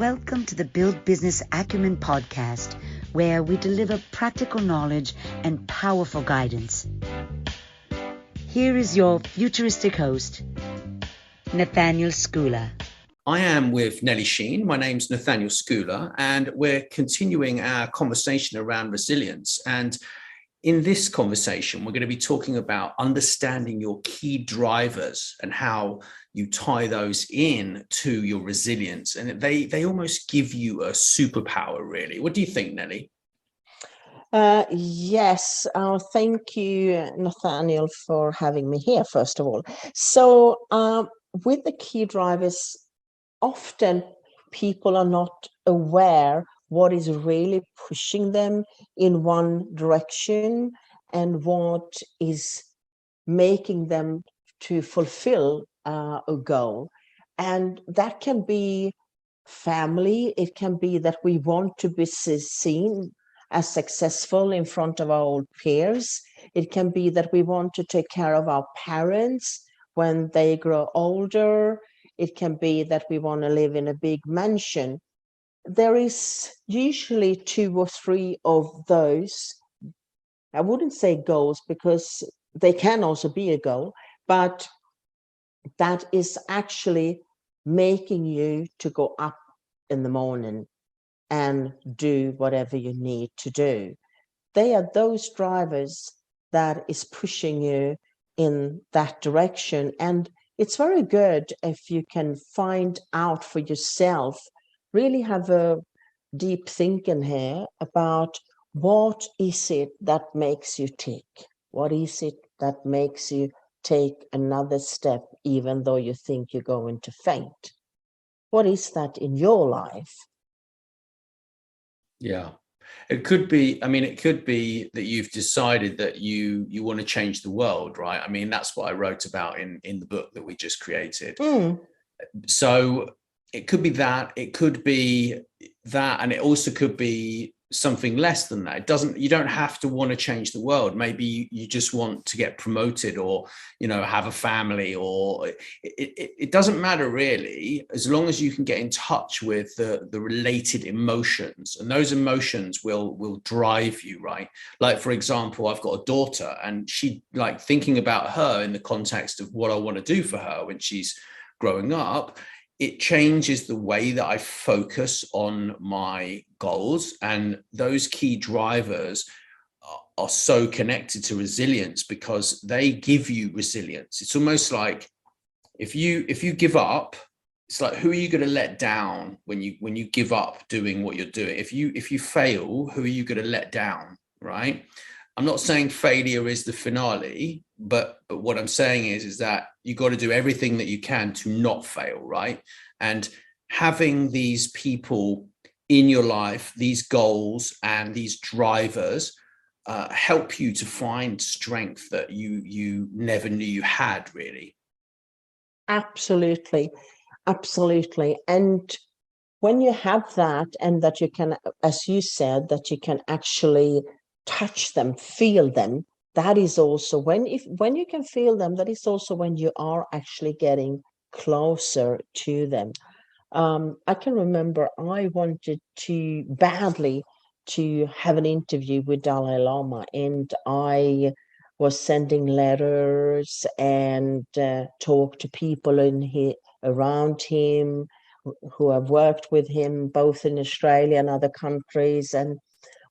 Welcome to the Build Business Acumen podcast, where we deliver practical knowledge and powerful guidance. Here is your futuristic host, Nathaniel Schooler. I am with Nelly Shein. My name's Nathaniel Schooler, and we're continuing our conversation around resilience. And in this conversation, we're going to be talking about understanding your key drivers and how you tie those in to your resilience. And they almost give you a superpower, really. What do you think, Nelly? Yes, thank you, Nathaniel, for having me here, first of all. So with the key drivers, often people are not aware what is really pushing them in one direction and what is making them to fulfill a goal. And that can be family. It can be that we want to be seen as successful in front of our old peers. It can be that we want to take care of our parents when they grow older. It can be that we want to live in a big mansion. There is usually 2 or 3 of those. I wouldn't say goals because they can also be a goal, but that is actually making you to go up in the morning and do whatever you need to do. They are those drivers that is pushing you in that direction. And it's very good if you can find out for yourself, really have a deep thinking here about what is it that makes you tick? What is it that makes you take another step even though you think you're going to faint? What is that in your life? Yeah, it could be. I mean, it could be that you've decided that you want to change the world, right? I mean, that's what I wrote about in the book that we just created. So it could be that, it could be that, and it also could be something less than that. You don't have to want to change the world. Maybe you just want to get promoted, or have a family, or it doesn't matter really, as long as you can get in touch with the related emotions, and those emotions will drive you, right? Like, for example, I've got a daughter, and she, like, thinking about her in the context of what I want to do for her when she's growing up, it changes the way that I focus on my goals. And those key drivers are so connected to resilience because they give you resilience. It's almost like if you give up, it's like, who are you going to let down when you give up doing what you're doing? If you fail, who are you going to let down, right? I'm not saying failure is the finale, but what I'm saying is that you got to do everything that you can to not fail, right? And having these people in your life, these goals and these drivers help you to find strength that you never knew you had, really. Absolutely. And when you have that, and that you can, as you said, that you can actually touch them, feel them, that is also when you can feel them, that is also when you are actually getting closer to them. I can remember I wanted to badly to have an interview with Dalai Lama, and I was sending letters and talk to people around him who have worked with him both in Australia and other countries. And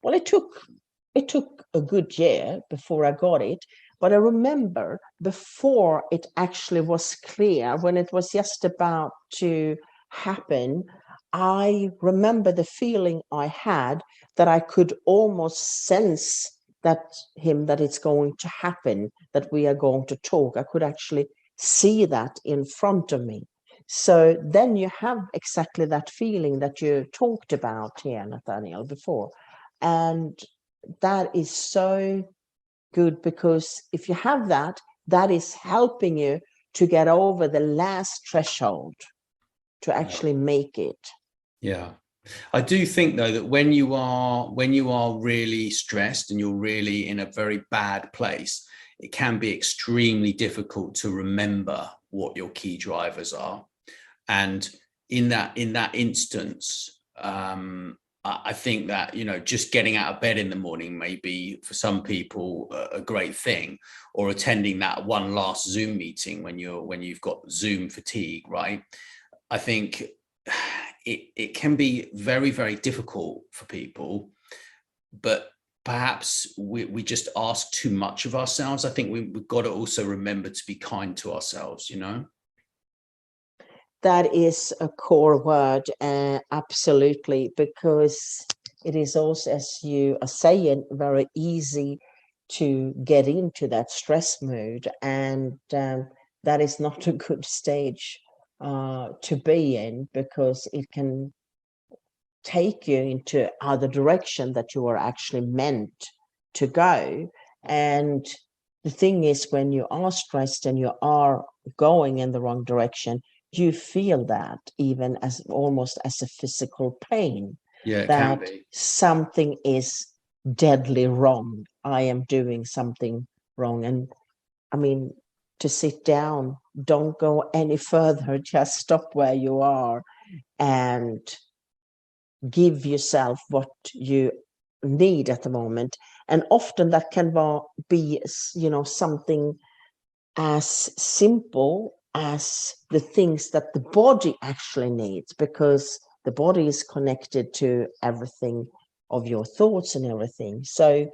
well, it took a good year before I got it. But I remember before it actually was clear, when it was just about to happen, I remember the feeling I had that I could almost sense that it's going to happen, that we are going to talk. I could actually see that in front of me. So then you have exactly that feeling that you talked about here, Nathaniel, before. And that is so good, because if you have that, that is helping you to get over the last threshold to actually make it. Yeah. I do think, though, that when you are really stressed and you're really in a very bad place, it can be extremely difficult to remember what your key drivers are. And in that instance, I think that, you know, just getting out of bed in the morning may be for some people a great thing, or attending that one last Zoom meeting when you've got Zoom fatigue, right? I think it can be very, very difficult for people, but perhaps we just ask too much of ourselves. I think we've got to also remember to be kind to ourselves, you know? That is a core word, absolutely, because it is also, as you are saying, very easy to get into that stress mood, and that is not a good stage to be in, because it can take you into other direction that you are actually meant to go. And the thing is, when you are stressed and you are going in the wrong direction, you feel that even as almost as a physical pain. Yeah, it that can be. Something is deadly wrong. I am doing something wrong. And I mean, to sit down, don't go any further, just stop where you are and give yourself what you need at the moment. And often that can be, you know, something as simple as the things that the body actually needs, because the body is connected to everything of your thoughts and everything. So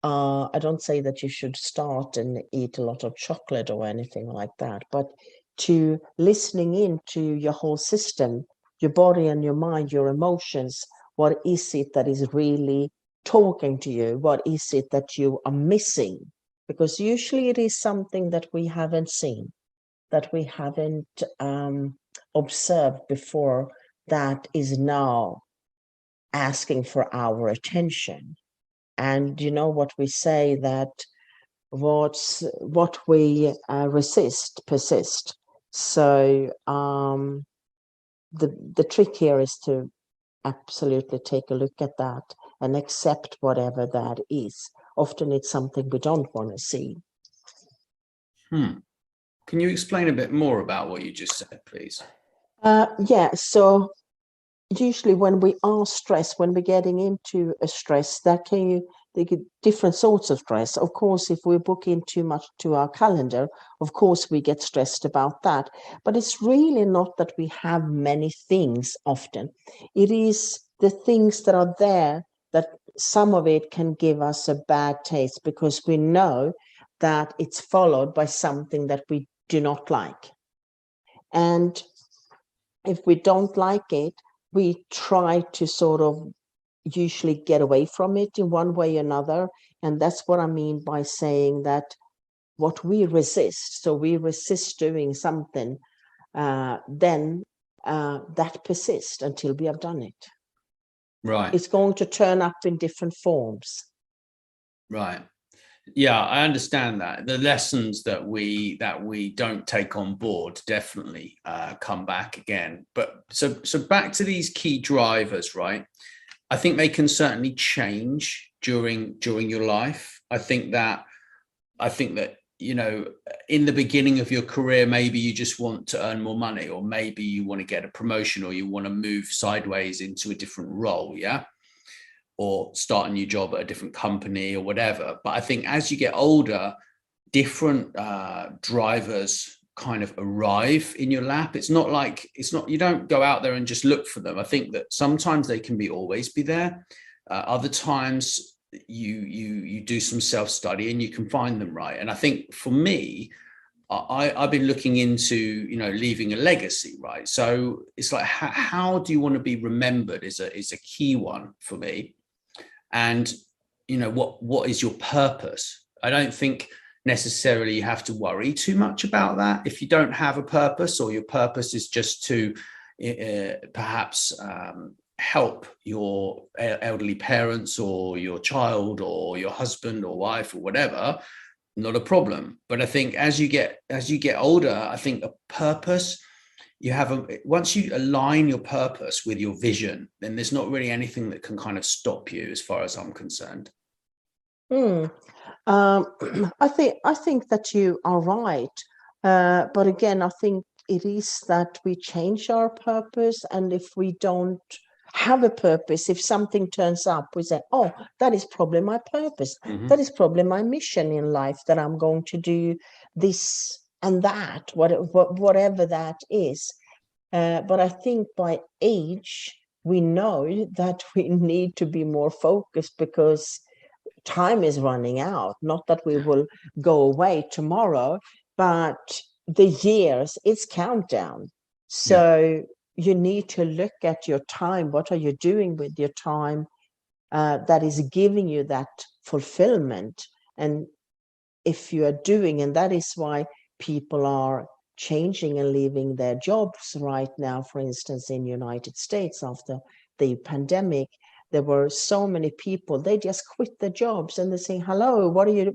I don't say that you should start and eat a lot of chocolate or anything like that, but to listening into your whole system, your body and your mind, your emotions. What is it that is really talking to you? What is it that you are missing? Because usually it is something that we haven't seen, that we haven't observed before, that is now asking for our attention. And you know what we say, that what we resist persist. So the trick here is to absolutely take a look at that and accept whatever that is. Often it's something we don't want to see. Can you explain a bit more about what you just said, please? Yeah, so usually when we are stressed, when we're getting into a stress, they get different sorts of stress. Of course, if we book in too much to our calendar, of course we get stressed about that. But it's really not that we have many things often. It is the things that are there, that some of it can give us a bad taste, because we know that it's followed by something that we do not like. And if we don't like it, we try to sort of usually get away from it in one way or another. And that's what I mean by saying that what we resist, so we resist doing something, then that persists until we have done it. Right. It's going to turn up in different forms. Right. Yeah, I understand that. The lessons that we don't take on board definitely come back again. But so back to these key drivers, right? I think they can certainly change during your life. I think that you know, in the beginning of your career, maybe you just want to earn more money, or maybe you want to get a promotion, or you want to move sideways into a different role, yeah, or start a new job at a different company or whatever. But I think as you get older, different drivers kind of arrive in your lap. It's not you don't go out there and just look for them. I think that sometimes they can always be there. Other times you do some self-study and you can find them, right? And I think for me, I've been looking into, you know, leaving a legacy, right? So it's like, how do you want to be remembered is a key one for me. And, you know, what is your purpose? I don't think necessarily you have to worry too much about that. If you don't have a purpose, or your purpose is just to perhaps help your elderly parents, or your child, or your husband or wife, or whatever, not a problem. But I think as you get older, I think a purpose, once you align your purpose with your vision, then there's not really anything that can kind of stop you, as far as I'm concerned. I think that you are right, but again, I think it is that we change our purpose, and if we don't have a purpose, if something turns up, we say, oh, that is probably my purpose. That is probably my mission in life, that I'm going to do this and that, whatever that is. But I think by age, we know that we need to be more focused, because time is running out. Not that we will go away tomorrow, but the years, it's countdown. So you need to look at your time. What are you doing with your time that is giving you that fulfillment? And if you are doing, and that is why people are changing and leaving their jobs right now. For instance, in United States, after the pandemic, there were so many people, they just quit their jobs, and they say, hello, what are you,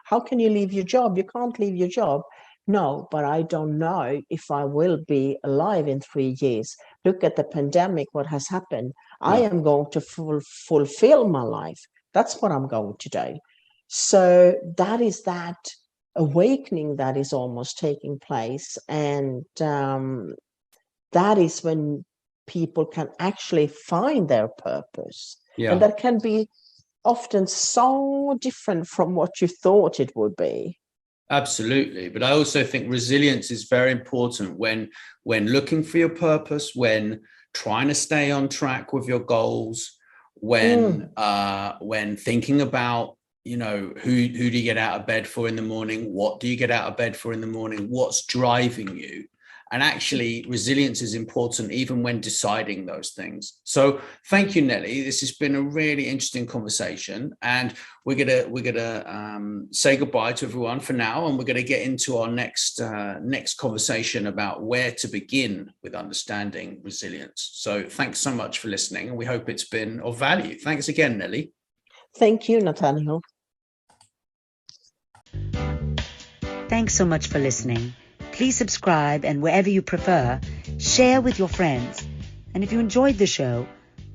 how can you leave your job? You can't leave your job. No, but I don't know if I will be alive in 3 years. Look at the pandemic, what has happened. I am going to fulfill my life. That's what I'm going to do. So that is that awakening that is almost taking place. And that is when people can actually find their purpose. And that can be often so different from what you thought it would be. Absolutely. But I also think resilience is very important when looking for your purpose, when trying to stay on track with your goals, when thinking about, you know, who do you get out of bed for in the morning? What do you get out of bed for in the morning? What's driving you? And actually, resilience is important even when deciding those things. So thank you, Nelly. This has been a really interesting conversation. And we're gonna say goodbye to everyone for now. And we're going to get into our next conversation about where to begin with understanding resilience. So thanks so much for listening. And we hope it's been of value. Thanks again, Nelly. Thank you, Nathaniel. Thanks so much for listening. Please subscribe, and wherever you prefer, share with your friends. And if you enjoyed the show,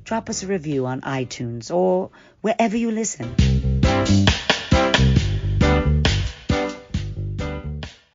drop us a review on iTunes or wherever you listen.